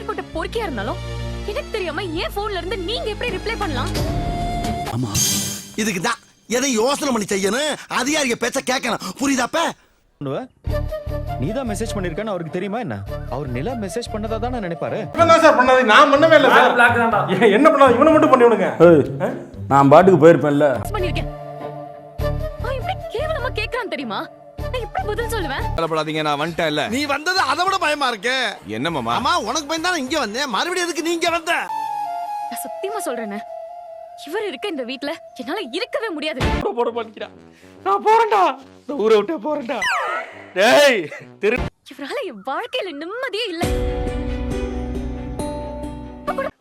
எப்பேற்பட்ட பொறுக்கியா இருந்தாலும் எனக்கு தெரியாம ஏன் போன்ல இருந்து நீங்க எப்படி ரிப்ளை பண்ணலாம்? ஆமா, இதுக்கு தான் எதை யோசனை பண்ணி செய்யணும், அதிகாரிக பேச்ச கேட்கணும். புரியுதாப்ப? நீதான் மெசேஜ் பண்ணிருக்கேன்னு அவருக்கு தெரியுமா என்ன? அவர் நிலா மெசேஜ் பண்ணதா தானே நினைப்பாரு. இவன் சார் பண்ணாது, நான் பண்ணவே இல்லை சார். பிளாக் தான்டா. என்ன பண்ணாது, இவனை மட்டும் பண்ணி விடுங்க. நான் பாட்டுக்கு போயிருப்பேன்ல. பண்ணிருக்கேன். அவன் எப்படி கேவலமா கேக்குறான் தெரியுமா? நான் எப்படி பதில் சொல்லுவேன்? கவலைப்படாதீங்க, நான் வந்துட்டேன் இல்ல. நீ வந்தது அதை விட பயமா இருக்கு. என்ன மாமா? ஆமா, உனக்கு பயந்தா நான் இங்க வந்தேன். மறுபடியும் எதுக்கு நீங்க வந்த? நான் சத்தியமா சொல்றேனே, இவர் இருக்க இந்த வீட்ல என்னால இருக்கவே முடியாது. போட மாட்டேங்கிறான். நான் போறேன்டா, இந்த ஊரை விட்டே போறேன்டா. டேய் இவரால என் வாழ்க்கையில நிம்மதியே இல்ல.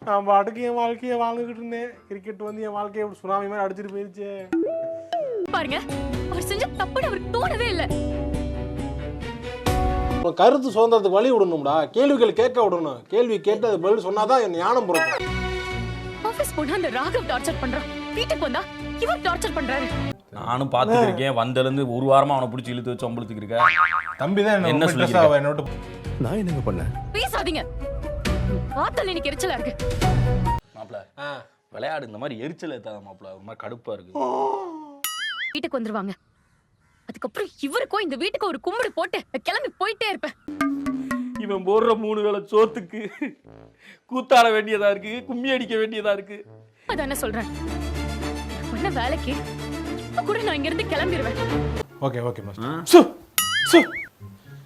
நான் பாட்டுக்கு என் வாழ்க்கையை வாழ்ந்துகிட்டு இருந்தேன். கிரிக்கெட் வந்து என் வாழ்க்கையை எப்படி சுனாமி மாதிரி அடிச்சிட்டு போயிருச்சு. பாருங்க, அவர் செஞ்ச தப்புன்னு அவருக்கு தோணவே இல்ல. கருத்து சுதந்திரத்துக்கு வழி விடணும்டா, கேள்விகள் கேட்க விடணும். கேள்வி கேட்டு அது பதில் சொன்னாதான் என் ஞானம் பிறக்கும். ஆபீஸ் போனா அந்த ராகவ் டார்ச்சர் பண்றான், வீட்டுக்கு வந்தா இவர் டார்ச்சர் பண்றாரு. நானும் பாத்துட்டு இருக்கேன். வந்ததுல இருந்து ஒரு வாரமா அவனை பிடிச்சி இழுத்து வச்சு ஒம்பளுத்துக்கு இருக்க. தம்பி தான் என்ன சொல்லிருக்க? நான் என்னங்க பண்ணேன்? பேசாதீங்க, வார்த்தையில எனக்கு எரிச்சலா இருக்கு. மாப்ள விளையாடு, இந்த மாதிரி எரிச்சல் ஏத்தாத மாப்ள, ஒரு மாதிரி கடுப்பா இருக்கு. வீட்டுக்கு வந்துருவாங்க, அதுக்கப்புறம் இவருக்கும் இந்த வீட்டுக்கு ஒரு கும்பிடு போட்டு கிளம்பி போயிட்டே இருப்பேன். இவன் போடுற 3 வேளை சோத்துக்கு கூத்தாட வேண்டியதா இருக்கு, கும்மி அடிக்க வேண்டியதா இருக்கு. அதானே சொல்றேன், பண்ண வேலைக்கு இப்ப கூட நான் இங்க இருந்து கிளம்பிடுவேன். Okay okay master.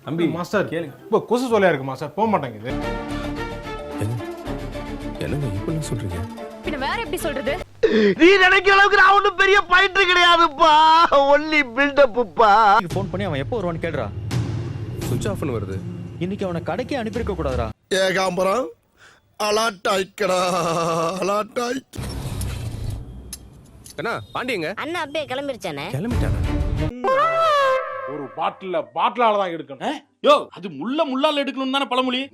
தம்பி மாஸ்டர் கேளுங்க, இப்போ கொசு சொல்லியா இருக்கு மாஸ்டர், போக மாட்டேங்குது. என்னங்க இப்படி சொல்றீங்க? பின்ன வேற எப்படி சொல்றது? நீ நினைக்கிற அளவுக்கு நான் ஒண்ணும் பெரிய பயிற்று கிடையாதுப்பா. ஒன்லி பில்டப்புப்பா. ஃபோன் பண்ணி அவன் எப்போ வருவான்னு கேளுடா. சுவிட்ச் ஆஃப்னு வருது. இன்னைக்கு அவனை கடைக்கே அனுப்பியிருக்க கூடாதுடா. ஏகாம்பரம் அலாட் ஆயிக்கடா, அலாட் ஆயிட். என்ன பாண்டியங்க? அண்ணா அப்படியே கிளம்பிருச்சானே. கிளம்பிட்டானா? ஒரு பாட்டிலால தான் எடுக்கணும். யோ, அது முள்ளால எடுக்கணும் தானே பழமொழி.